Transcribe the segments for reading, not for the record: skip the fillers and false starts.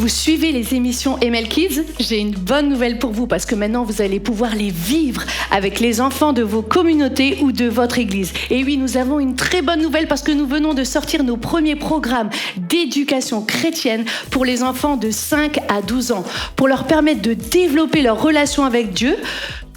Vous suivez les émissions ML Kids? J'ai une bonne nouvelle pour vous parce que maintenant vous allez pouvoir les vivre avec les enfants de vos communautés ou de votre église. Et oui, nous avons une très bonne nouvelle parce que nous venons de sortir nos premiers programmes d'éducation chrétienne pour les enfants de 5 à 12 ans pour leur permettre de développer leur relation avec Dieu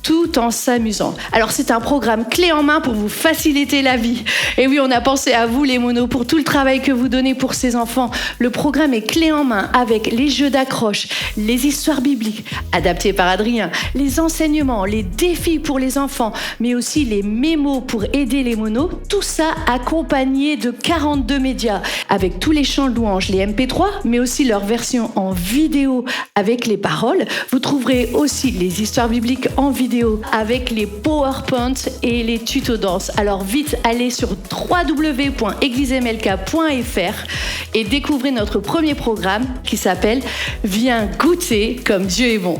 tout en s'amusant. Alors c'est un programme clé en main pour vous faciliter la vie. Et oui, on a pensé à vous les monos pour tout le travail que vous donnez pour ces enfants. Le programme est clé en main avec les jeux d'accroche, les histoires bibliques adaptées par Adrien, les enseignements, les défis pour les enfants, mais aussi les mémos pour aider les monos. Tout ça accompagné de 42 médias avec tous les chants de louanges, les MP3, mais aussi leur version en vidéo avec les paroles. Vous trouverez aussi les histoires bibliques en vidéo avec les PowerPoints et les tutos danse. Alors vite, allez sur www.eglismlk.fr et découvrez notre premier programme qui s'appelle « Viens goûter comme Dieu est bon ».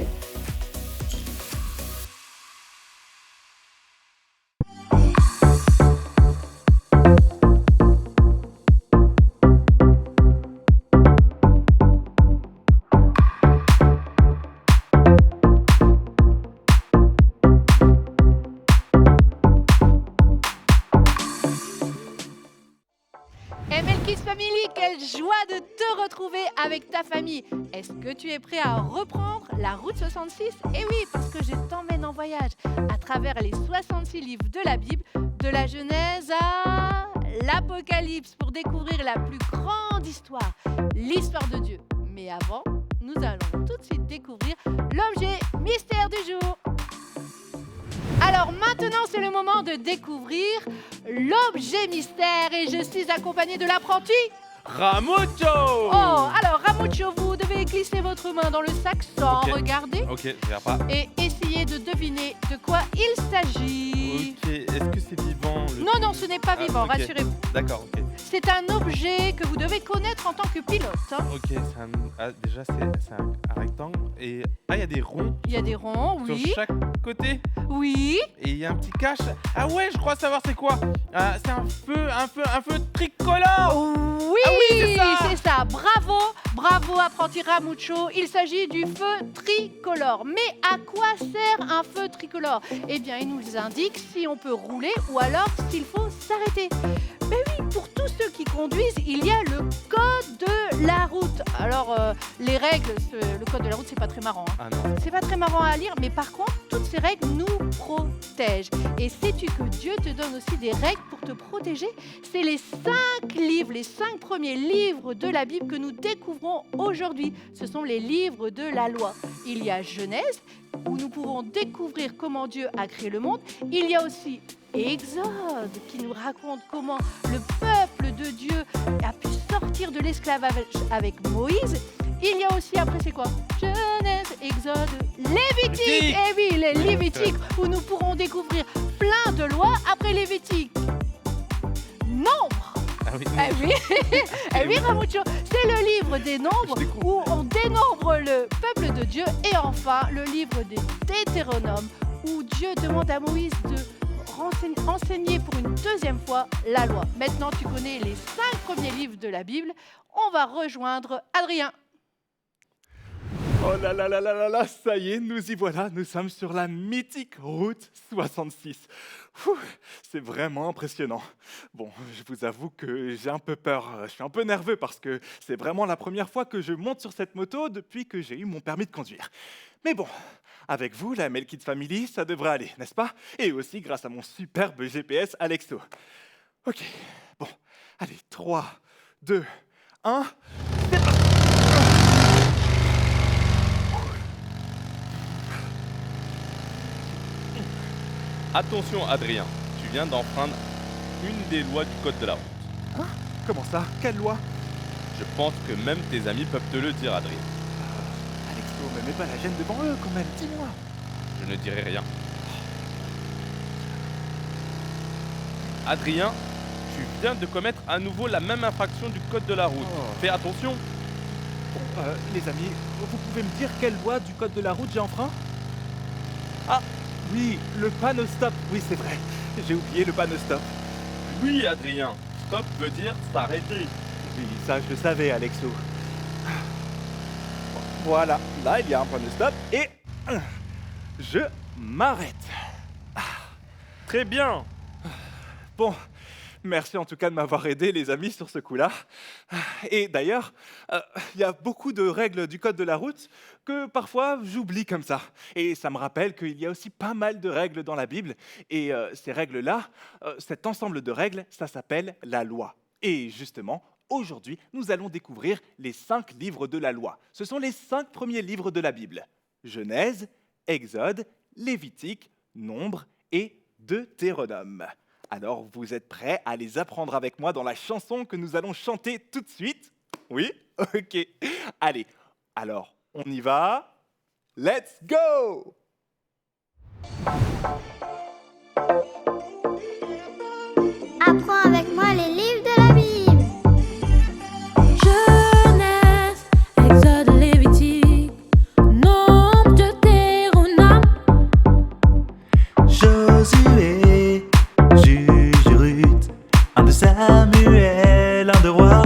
ML Kids Family, quelle joie de te retrouver avec ta famille. Est-ce que tu es prêt à reprendre la route 66? Eh oui, parce que je t'emmène en voyage à travers les 66 livres de la Bible, de la Genèse à l'Apocalypse, pour découvrir la plus grande histoire, l'histoire de Dieu. Mais avant, nous allons tout de suite découvrir l'objet mystère du jour. Alors maintenant, c'est le moment de découvrir l'objet mystère et je suis accompagnée de l'apprenti Ramucho. Oh, alors Ramucho, vous devez glisser votre main dans le sac sans regarder. Ok, je regarde pas. Et essayer de deviner de quoi il s'agit. Ok, est-ce que c'est vivant Non, ce n'est pas vivant, ok. rassurez-vous. D'accord, ok. C'est un objet que vous devez connaître en tant que pilote. Ok, déjà c'est un rectangle et il y a des ronds. Il y a des ronds, oui. Sur chaque côté Oui. et il y a un petit cache. Ah ouais, je crois savoir c'est quoi. C'est un feu tricolore. Oui, Ah oui, c'est ça. Bravo, apprenti Ramucho. Il s'agit du feu tricolore. Mais à quoi sert un feu tricolore? Eh bien, il nous indique si on peut rouler ou alors s'il faut s'arrêter. Mais oui, pour tous ceux qui conduisent, il y a le code de la route. Alors, les règles, le code de la route, c'est pas très marrant. Ah non. C'est pas très marrant à lire, mais par contre, toutes ces règles nous protègent. Et sais-tu que Dieu te donne aussi des règles pour te protéger? C'est les 5 livres, les 5 premiers livres de la Bible que nous découvrons aujourd'hui. Ce sont les livres de la loi. Il y a Genèse, où nous pouvons découvrir comment Dieu a créé le monde. Il y a aussi Exode, qui nous raconte comment le peuple de Dieu a pu sortir de l'esclavage avec Moïse. Il y a aussi, après c'est quoi? Genèse, Exode, Lévitique. Eh oui, les Lévitiques, où nous pourrons découvrir plein de lois. Après Lévitique, Nombre. Ah oui. Eh oui, eh oui Ramucho, c'est le livre des nombres où on dénombre le peuple de Dieu. Et enfin, le livre des Deutéronomes, où Dieu demande à Moïse de enseigner pour une deuxième fois la loi. Maintenant, tu connais les 5 premiers livres de la Bible. On va rejoindre Adrien. Oh là là là là là là, ça y est, nous y voilà, nous sommes sur la mythique route 66. C'est vraiment impressionnant. Bon, je vous avoue que j'ai un peu peur, je suis un peu nerveux parce que c'est vraiment la première fois que je monte sur cette moto depuis que j'ai eu mon permis de conduire. Mais bon, avec vous, la ML Kids Family, ça devrait aller, n'est-ce pas? Et aussi grâce à mon superbe GPS Alexo. Ok, bon, allez, 3, 2, 1, c'est parti! Attention Adrien, tu viens d'enfreindre une des lois du code de la route. Hein? Comment ça? Quelle loi? Je pense que même tes amis peuvent te le dire Adrien. Alexo, me mets pas la gêne devant eux quand même, dis-moi. Je ne dirai rien. Adrien, tu viens de commettre à nouveau la même infraction du code de la route. Oh. Fais attention. Les amis, vous pouvez me dire quelle loi du code de la route j'ai enfreint? Ah, oui, le panneau stop. Oui, c'est vrai, j'ai oublié le panneau stop. Oui Adrien, stop veut dire s'arrêter. Oui, ça je le savais, Alexo. Voilà, là il y a un point de stop et je m'arrête. Très bien. Bon, merci en tout cas de m'avoir aidé les amis sur ce coup-là. Et d'ailleurs, il y a beaucoup de règles du code de la route que parfois j'oublie comme ça. Et ça me rappelle qu'il y a aussi pas mal de règles dans la Bible. Et ces règles-là, cet ensemble de règles, ça s'appelle la loi. Et justement, aujourd'hui, nous allons découvrir les 5 livres de la loi. Ce sont les 5 premiers livres de la Bible. Genèse, Exode, Lévitique, Nombre et Deutéronome. Alors, vous êtes prêts à les apprendre avec moi dans la chanson que nous allons chanter tout de suite? Oui? Ok. Allez, alors, on y va. Let's go! Apprends avec moi les livres de la Bible. Genèse, Exode, Lévitique, Nombre, Deutéronome, Josué, Juge, Ruth, un de Samuel, un de Roi,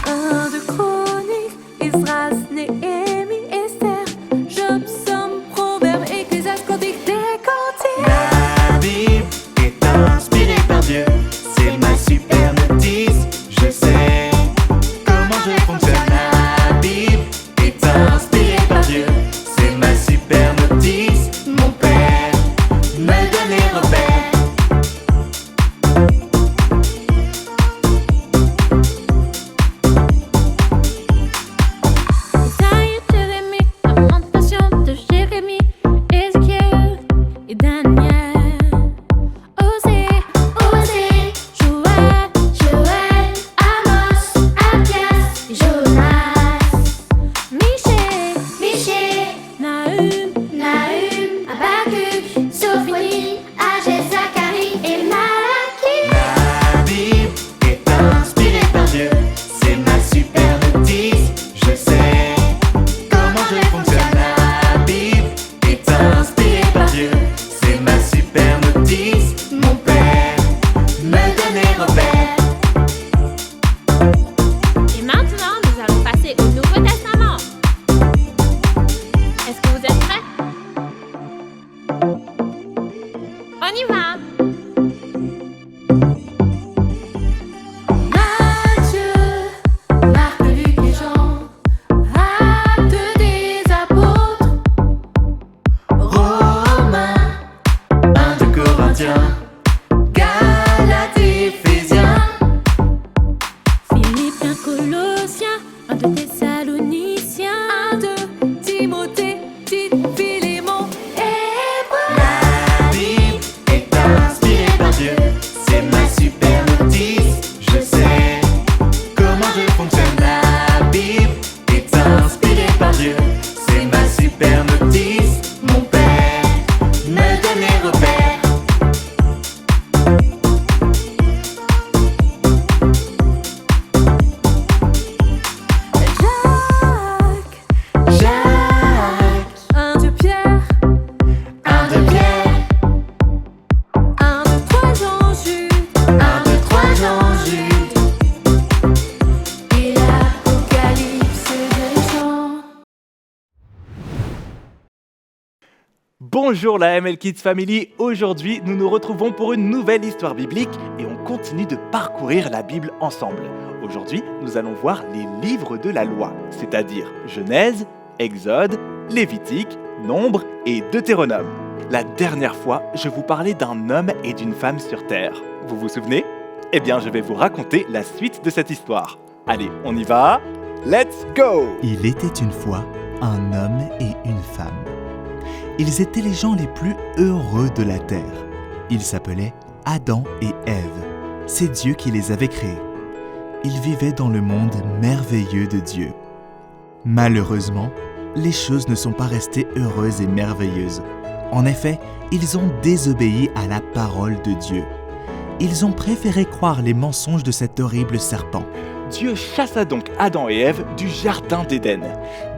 un de Chroniques, Esdras, Néhémie, Esther, Job, Somme, Proverbes, Ecclésiaste, Cantiques, des Cantiques. La Bible est inspirée par Dieu, c'est ma super notice, je sais comment je fonctionne. La Bible est inspirée par Dieu, c'est ma super notice, mon père me donne les repères. Isaïe, Jérémie, Lamentation de Jérémie, Ézéchiel et Daniel, Osée, Joël, Amos, Abias, Jonas, Michée, Nahum, Habakkuk, Sophie, Agé, Zacharie et Malachie. La Bible est inspirée par Dieu, c'est ma super notice, je sais comment je fonctionne. La Bible est inspirée par Dieu, c'est ma super notice, mon père me donne les repères. Et maintenant, nous allons passer au Nouveau Testament. Est-ce que vous êtes prêts? On y va! Matthieu, Marc, Luc et Jean, Actes des apôtres, Romains, 1 de Corinthiens, Galates, Éphésiens, Philippiens, Colossiens, 1 de Thessaloniciens, 1 de Timothée, Tite, Philémon, Hébreux. La Bible est inspirée par Dieu, c'est ma super notice, je sais comment je fonctionne. La Bible est inspirée par Dieu, c'est ma super notice, mon père me donne les repères. Jacques, 1 de Pierre, 1 de Pierre, 1 de 3 Jean, Jude, 1 de 3 Jean, Jude. Et l'Apocalypse de Jean. Bonjour la ML Kids Family, aujourd'hui nous nous retrouvons pour une nouvelle histoire biblique et on continue de parcourir la Bible ensemble. Aujourd'hui nous allons voir les livres de la loi, c'est-à-dire Genèse, Exode, Lévitique, Nombre et Deutéronome. La dernière fois, je vous parlais d'un homme et d'une femme sur terre. Vous vous souvenez? Eh bien je vais vous raconter la suite de cette histoire. Allez, on y va. Let's go! Il était une fois un homme et une femme. Ils étaient les gens les plus heureux de la terre. Ils s'appelaient Adam et Ève. C'est Dieu qui les avait créés. Ils vivaient dans le monde merveilleux de Dieu. Malheureusement, les choses ne sont pas restées heureuses et merveilleuses. En effet, ils ont désobéi à la parole de Dieu. Ils ont préféré croire les mensonges de cet horrible serpent. Dieu chassa donc Adam et Ève du jardin d'Éden.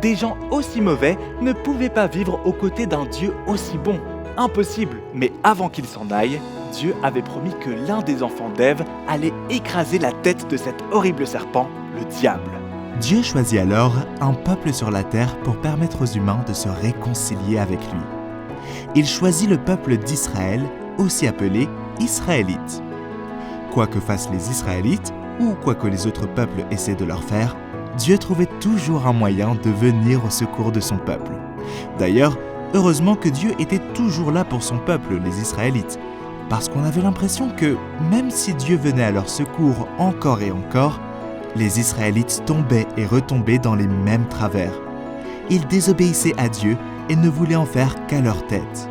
Des gens aussi mauvais ne pouvaient pas vivre aux côtés d'un Dieu aussi bon. Impossible. Mais avant qu'ils s'en aillent, Dieu avait promis que l'un des enfants d'Ève allait écraser la tête de cet horrible serpent, le diable. Dieu choisit alors un peuple sur la terre pour permettre aux humains de se réconcilier avec lui. Il choisit le peuple d'Israël, aussi appelé Israélites. Quoi que fassent les Israélites, ou quoi que les autres peuples essaient de leur faire, Dieu trouvait toujours un moyen de venir au secours de son peuple. D'ailleurs, heureusement que Dieu était toujours là pour son peuple, les Israélites, parce qu'on avait l'impression que, même si Dieu venait à leur secours encore et encore, les Israélites tombaient et retombaient dans les mêmes travers. Ils désobéissaient à Dieu et ne voulaient en faire qu'à leur tête.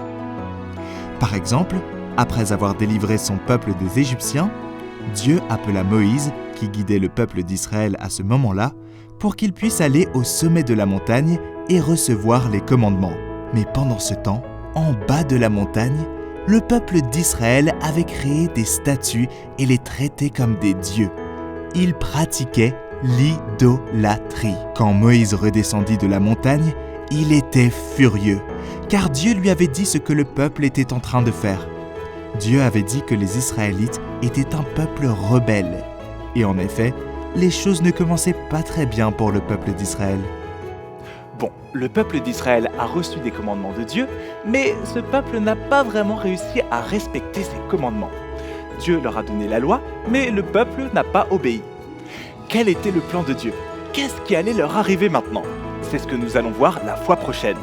Par exemple, après avoir délivré son peuple des Égyptiens, Dieu appela Moïse, qui guidait le peuple d'Israël à ce moment-là, pour qu'il puisse aller au sommet de la montagne et recevoir les commandements. Mais pendant ce temps, en bas de la montagne, le peuple d'Israël avait créé des statues et les traitait comme des dieux. Ils pratiquaient l'idolâtrie. Quand Moïse redescendit de la montagne, il était furieux, car Dieu lui avait dit ce que le peuple était en train de faire. Dieu avait dit que les Israélites étaient un peuple rebelle. Et en effet, les choses ne commençaient pas très bien pour le peuple d'Israël. Bon, le peuple d'Israël a reçu des commandements de Dieu, mais ce peuple n'a pas vraiment réussi à respecter ces commandements. Dieu leur a donné la loi, mais le peuple n'a pas obéi. Quel était le plan de Dieu? Qu'est-ce qui allait leur arriver maintenant? C'est ce que nous allons voir la fois prochaine.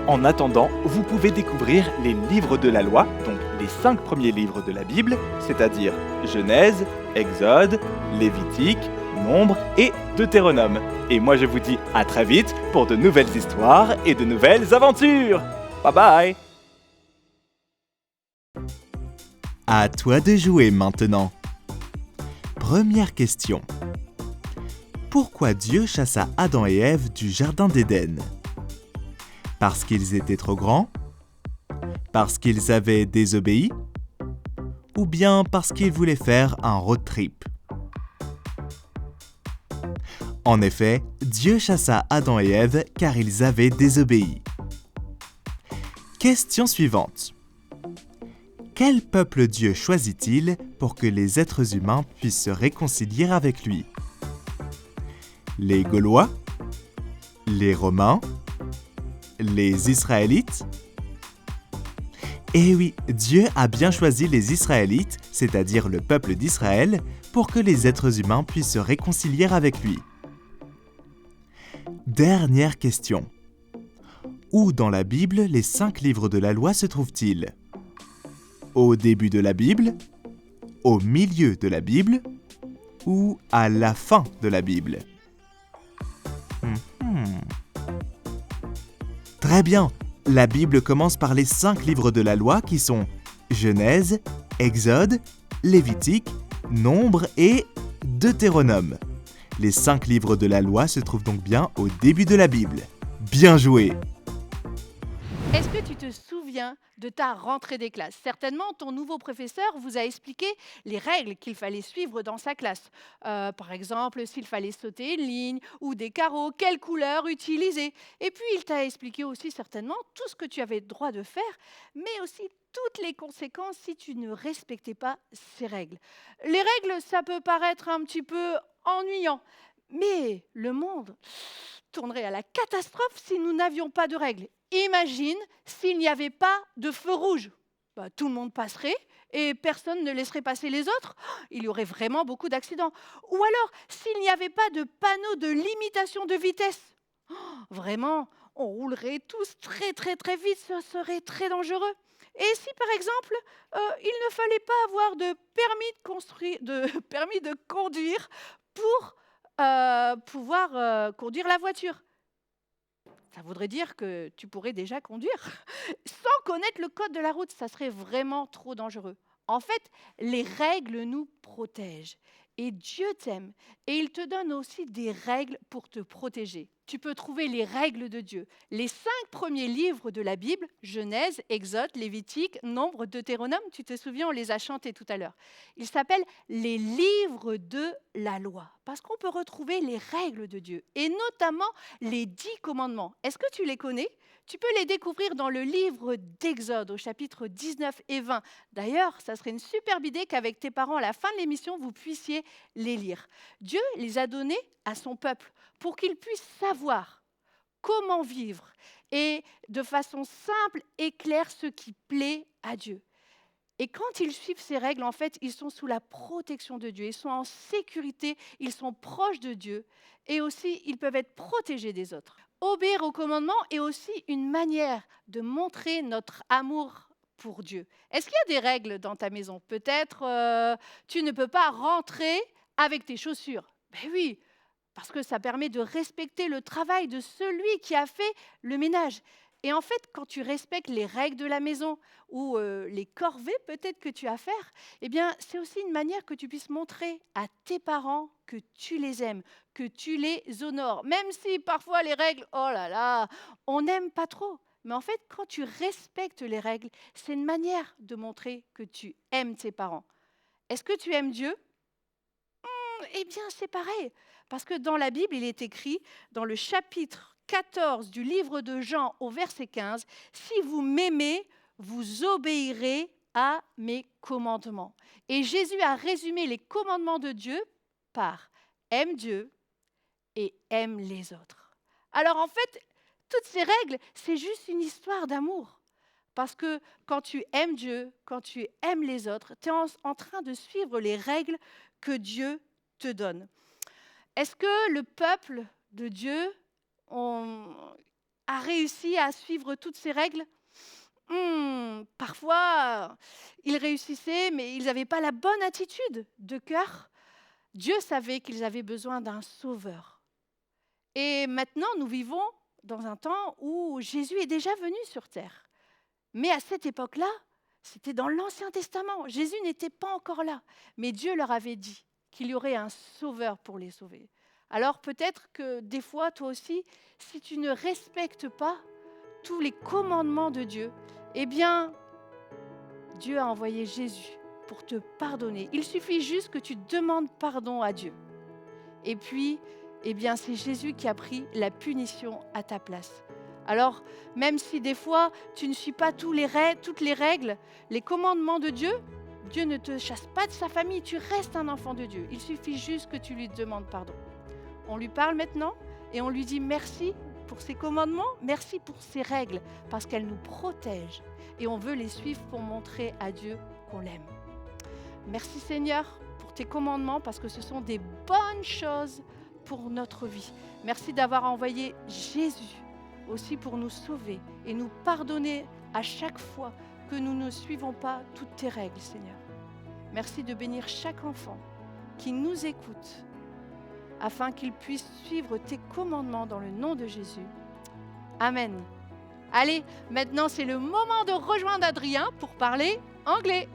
En attendant, vous pouvez découvrir les livres de la loi, donc les 5 premiers livres de la Bible, c'est-à-dire Genèse, Exode, Lévitique, Nombre et Deutéronome. Et moi je vous dis à très vite pour de nouvelles histoires et de nouvelles aventures. Bye bye! À toi de jouer maintenant. Première question. Pourquoi Dieu chassa Adam et Ève du jardin d'Éden? Parce qu'ils étaient trop grands? Parce qu'ils avaient désobéi? Ou bien parce qu'ils voulaient faire un road trip? En effet, Dieu chassa Adam et Ève car ils avaient désobéi. Question suivante. Quel peuple Dieu choisit-il pour que les êtres humains puissent se réconcilier avec lui? Les Gaulois? Les Romains? Les Israélites? Eh oui, Dieu a bien choisi les Israélites, c'est-à-dire le peuple d'Israël, pour que les êtres humains puissent se réconcilier avec lui. Dernière question. Où dans la Bible les 5 livres de la loi se trouvent-ils? Au début de la Bible? Au milieu de la Bible? Ou à la fin de la Bible? Très bien, la Bible commence par les 5 livres de la loi qui sont Genèse, Exode, Lévitique, Nombre et Deutéronome. Les 5 livres de la loi se trouvent donc bien au début de la Bible. Bien joué! Est-ce que tu te souviens de ta rentrée des classes? Certainement, ton nouveau professeur vous a expliqué les règles qu'il fallait suivre dans sa classe. Par exemple, s'il fallait sauter une ligne ou des carreaux, quelle couleur utiliser. Et puis, il t'a expliqué aussi certainement tout ce que tu avais le droit de faire, mais aussi toutes les conséquences si tu ne respectais pas ces règles. Les règles, ça peut paraître un petit peu ennuyant, mais le monde tournerait à la catastrophe si nous n'avions pas de règles. Imagine s'il n'y avait pas de feu rouge. Tout le monde passerait et personne ne laisserait passer les autres. Il y aurait vraiment beaucoup d'accidents. Ou alors, s'il n'y avait pas de panneau de limitation de vitesse. Vraiment, on roulerait tous très très très vite, ce serait très dangereux. Et si par exemple, il ne fallait pas avoir de permis de conduire pour pouvoir conduire la voiture. Ça voudrait dire que tu pourrais déjà conduire sans connaître le code de la route. Ça serait vraiment trop dangereux. En fait, les règles nous protègent. Et Dieu t'aime. Et il te donne aussi des règles pour te protéger. tu peux trouver les règles de Dieu. Les 5 premiers livres de la Bible, Genèse, Exode, Lévitique, Nombre, Deutéronome, tu te souviens, on les a chantés tout à l'heure. Ils s'appellent les livres de la loi, parce qu'on peut retrouver les règles de Dieu, et notamment les 10 commandements. Est-ce que tu les connais ? Tu peux les découvrir dans le livre d'Exode, au chapitre 19 et 20. D'ailleurs, ça serait une superbe idée qu'avec tes parents, à la fin de l'émission, vous puissiez les lire. Dieu les a donnés à son peuple pour qu'il puisse savoir comment vivre et de façon simple et claire ce qui plaît à Dieu. Et quand ils suivent ces règles, en fait, ils sont sous la protection de Dieu, ils sont en sécurité, ils sont proches de Dieu et aussi ils peuvent être protégés des autres. Obéir aux commandements est aussi une manière de montrer notre amour pour Dieu. Est-ce qu'il y a des règles dans ta maison ? Peut-être tu ne peux pas rentrer avec tes chaussures. Ben oui, parce que ça permet de respecter le travail de celui qui a fait le ménage. Et en fait, quand tu respectes les règles de la maison ou les corvées peut-être que tu as à faire, eh bien, c'est aussi une manière que tu puisses montrer à tes parents que tu les aimes, que tu les honores. Même si parfois les règles, oh là là, on n'aime pas trop. Mais en fait, quand tu respectes les règles, c'est une manière de montrer que tu aimes tes parents. Est-ce que tu aimes Dieu ? Eh bien, c'est pareil. Parce que dans la Bible, il est écrit, dans le chapitre 14 du livre de Jean au verset 15, « Si vous m'aimez, vous obéirez à mes commandements. » Et Jésus a résumé les commandements de Dieu par « aime Dieu et aime les autres ». Alors en fait, toutes ces règles, c'est juste une histoire d'amour. Parce que quand tu aimes Dieu, quand tu aimes les autres, tu es en train de suivre les règles que Dieu te donne. Est-ce que le peuple de Dieu a réussi à suivre toutes ces règles ? Parfois, ils réussissaient, mais ils n'avaient pas la bonne attitude de cœur. Dieu savait qu'ils avaient besoin d'un sauveur. Et maintenant, nous vivons dans un temps où Jésus est déjà venu sur terre. Mais à cette époque-là, c'était dans l'Ancien Testament. Jésus n'était pas encore là. Mais Dieu leur avait dit qu'il y aurait un sauveur pour les sauver. Alors peut-être que des fois, toi aussi, si tu ne respectes pas tous les commandements de Dieu, eh bien, Dieu a envoyé Jésus pour te pardonner. Il suffit juste que tu demandes pardon à Dieu. Et puis, eh bien, c'est Jésus qui a pris la punition à ta place. Alors, même si des fois, tu ne suis pas toutes les règles, les commandements de Dieu, Dieu ne te chasse pas de sa famille, tu restes un enfant de Dieu. Il suffit juste que tu lui demandes pardon. On lui parle maintenant et on lui dit merci pour ses commandements, merci pour ses règles, parce qu'elles nous protègent et on veut les suivre pour montrer à Dieu qu'on l'aime. Merci Seigneur pour tes commandements, parce que ce sont des bonnes choses pour notre vie. Merci d'avoir envoyé Jésus aussi pour nous sauver et nous pardonner à chaque fois que nous ne suivons pas toutes tes règles, Seigneur. Merci de bénir chaque enfant qui nous écoute, afin qu'il puisse suivre tes commandements dans le nom de Jésus. Amen. Allez, maintenant c'est le moment de rejoindre Adrien pour parler anglais.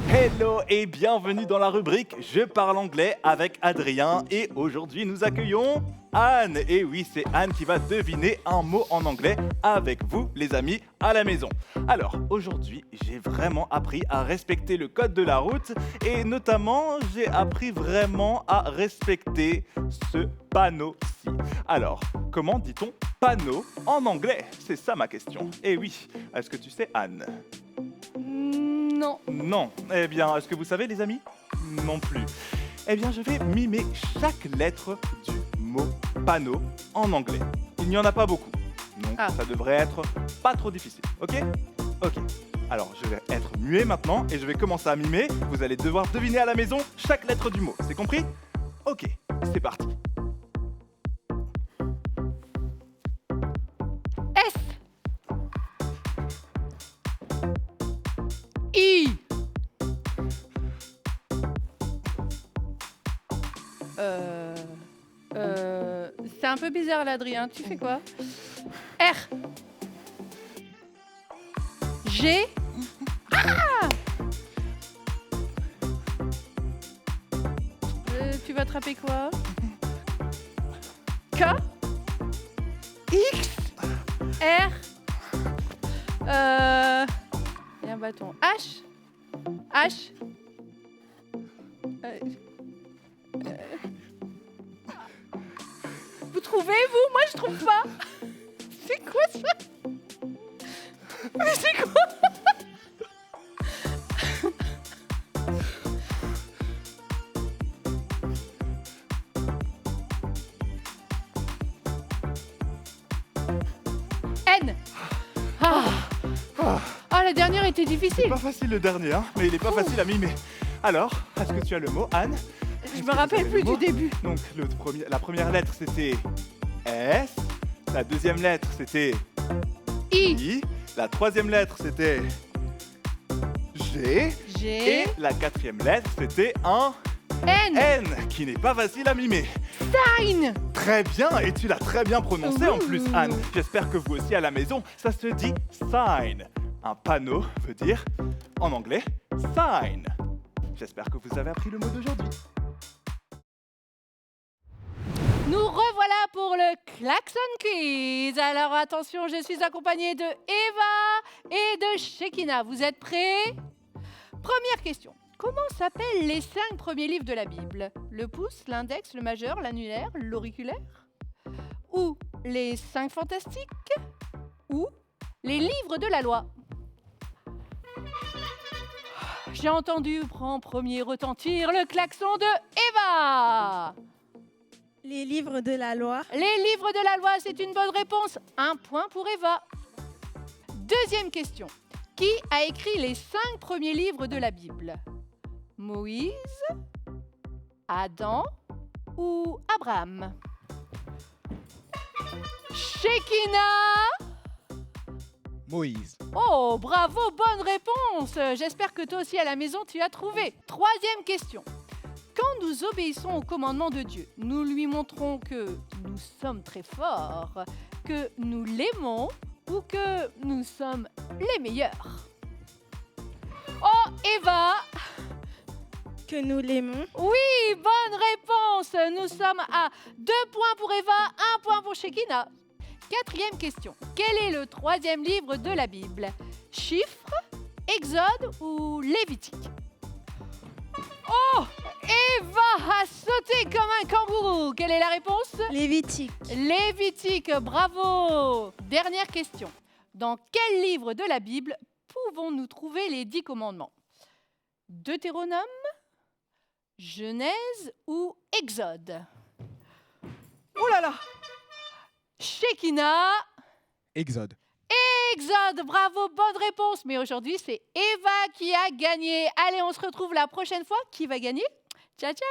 Hello et bienvenue dans la rubrique Je parle anglais avec Adrien. Et aujourd'hui nous accueillons Anne. Et oui, c'est Anne qui va deviner un mot en anglais avec vous les amis à la maison. Alors aujourd'hui j'ai vraiment appris à respecter le code de la route. Et notamment j'ai appris vraiment à respecter ce panneau-ci. Alors comment dit-on panneau en anglais? C'est ça ma question. Et oui, est-ce que tu sais Anne? Non. Non. Eh bien, est-ce que vous savez, les amis? Non plus. Eh bien, je vais mimer chaque lettre du mot panneau en anglais. Il n'y en a pas beaucoup. Donc, ça devrait être pas trop difficile. OK? OK. Alors, je vais être muet maintenant et je vais commencer à mimer. Vous allez devoir deviner à la maison chaque lettre du mot. C'est compris? OK. C'est parti. I. C'est un peu bizarre là, Adrien. Tu fais quoi? R. G. Ah! Tu vas attraper quoi? K, X, R, et un bâton. H, vous trouvez, vous? Moi, je trouve pas. C'est quoi ça? Mais c'est quoi? N. Ah, la dernière était C'est difficile. pas facile le dernier, hein, mais il est pas facile à mimer. Alors, est-ce que tu as le mot, Anne? Je me rappelle plus du début. Donc, la première lettre, c'était S. La deuxième lettre, c'était I. La troisième lettre, c'était G. G. Et la quatrième lettre, c'était un N. N, qui n'est pas facile à mimer. Sign. Très bien, et tu l'as très bien prononcé en plus, Anne. J'espère que vous aussi à la maison, ça se dit sign. Un panneau veut dire, en anglais, sign. J'espère que vous avez appris le mot d'aujourd'hui. Nous revoilà pour le Klaxon Quiz. Alors attention, je suis accompagnée de Eva et de Shekina. Vous êtes prêts? Première question. Comment s'appellent les 5 premiers livres de la Bible? Le pouce, l'index, le majeur, l'annulaire, l'auriculaire? Ou les 5 fantastiques? Ou les livres de la loi? J'ai entendu en premier retentir le klaxon de Eva. Les livres de la loi. Les livres de la loi, c'est une bonne réponse. 1 point pour Eva. Deuxième question. Qui a écrit les 5 premiers livres de la Bible? Moïse, Adam ou Abraham? Shekina? Moïse. Oh, bravo, bonne réponse. J'espère que toi aussi à la maison, tu as trouvé. Troisième question. Quand nous obéissons au commandement de Dieu, nous lui montrons que nous sommes très forts, que nous l'aimons ou que nous sommes les meilleurs? Oh, Eva! Que nous l'aimons. Oui, bonne réponse. Nous sommes à 2 points pour Eva, 1 point pour Shekina. Quatrième question. Quel est le 3e livre de la Bible? Chiffres, Exode ou Lévitique? Oh, Eva a sauté comme un kangourou. Quelle est la réponse? Lévitique. Lévitique, bravo. Dernière question. Dans quel livre de la Bible pouvons-nous trouver les 10 commandements? Deutéronome, Genèse ou Exode? Oh là là! Shekina? Exode. Exode, bravo, bonne réponse. Mais aujourd'hui, c'est Eva qui a gagné. Allez, on se retrouve la prochaine fois. Qui va gagner? Ciao, ciao!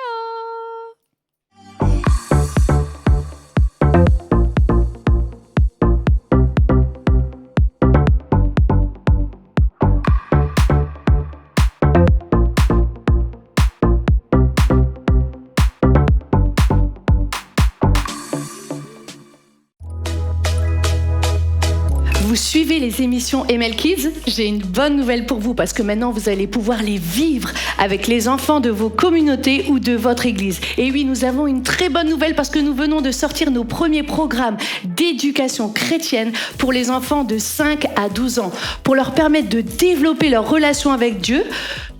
Vous suivez les émissions ML Kids? J'ai une bonne nouvelle pour vous parce que maintenant vous allez pouvoir les vivre avec les enfants de vos communautés ou de votre église. Et oui, nous avons une très bonne nouvelle parce que nous venons de sortir nos premiers programmes d'éducation chrétienne pour les enfants de 5 à 12 ans pour leur permettre de développer leur relation avec Dieu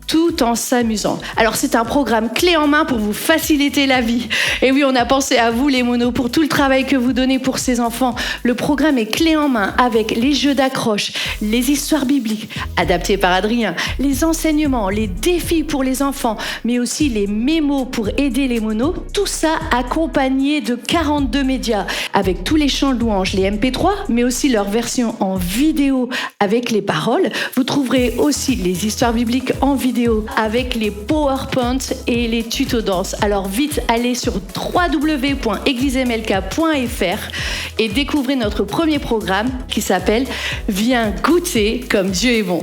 tout en s'amusant. Alors c'est un programme clé en main pour vous faciliter la vie. Et oui, on a pensé à vous les monos pour tout le travail que vous donnez pour ces enfants. Le programme est clé en main avec les jeux d'accroche, les histoires bibliques adaptées par Adrien, les enseignements, les défis pour les enfants, mais aussi les mémos pour aider les monos. Tout ça accompagné de 42 médias avec tous les chants de louanges, les MP3, mais aussi leur version en vidéo avec les paroles. Vous trouverez aussi les histoires bibliques en vidéo avec les PowerPoints et les tutos danse. Alors vite, allez sur www.eglismlk.fr et découvrez notre premier programme qui s'appelle « Viens goûter comme Dieu est bon ».